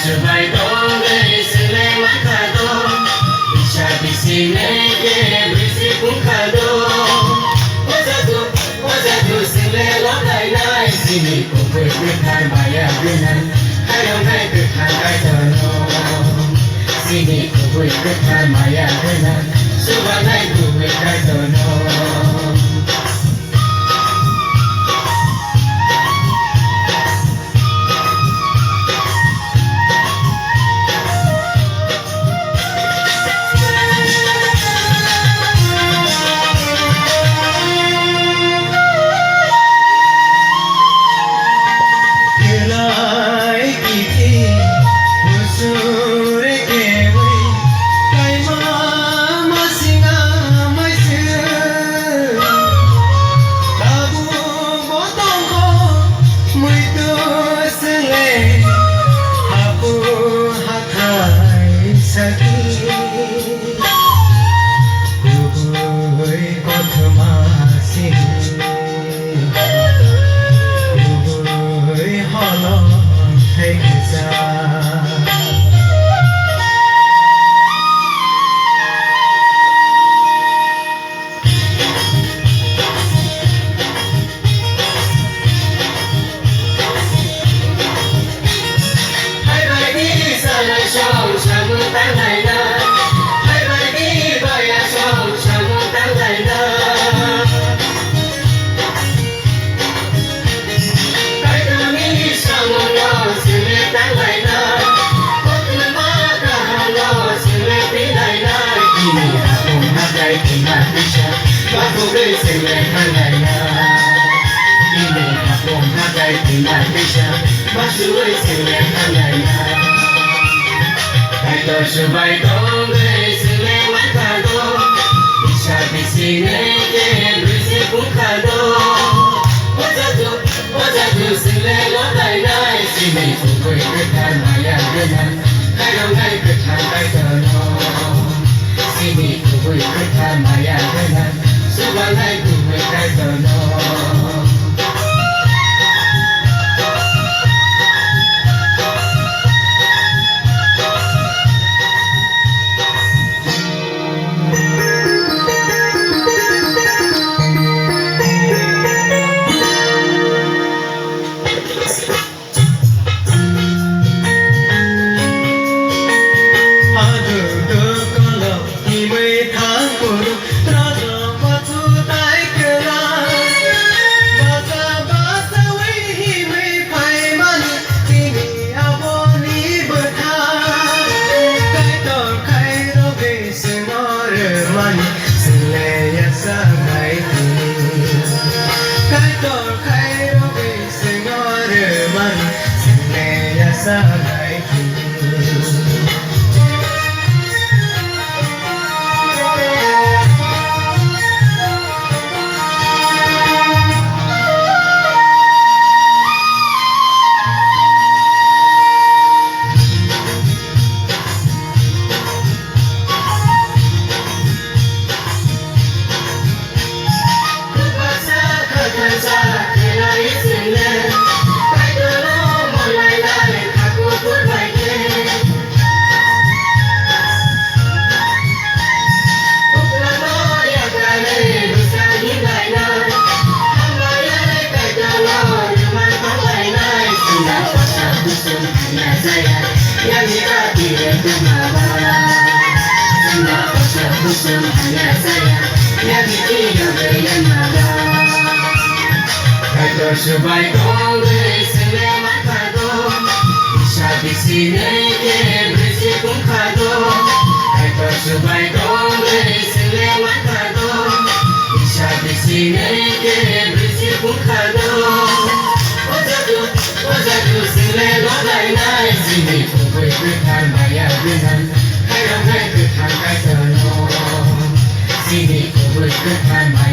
Subaitonde sile makado Ishabi sineke brisi kunkado Wazadu sile lokai nai Sini kukwe kwekan maya binan Hayong hai kwekan kai tono Sini kukwe kwekan maya binan Subanai kukwe kai tono Subaitonde sile makado Ishabi sineke brisi kunkado Wazadu sile lokai nai Sini kukwe kwekan maya binan Hayong hai kwekan kai tono Sini kukwe kwekan maya binan Subanai kukwe kai tono Subaitonde sile makado Ishabi sineke brisi kunkado Subaitonde sile makado Ishabi sineke brisi kunkado Wazadu sile lokai nai Sini kukwe kwekan maya binan Hayong hai kwekan kai tono Sini kukwe kwekan maya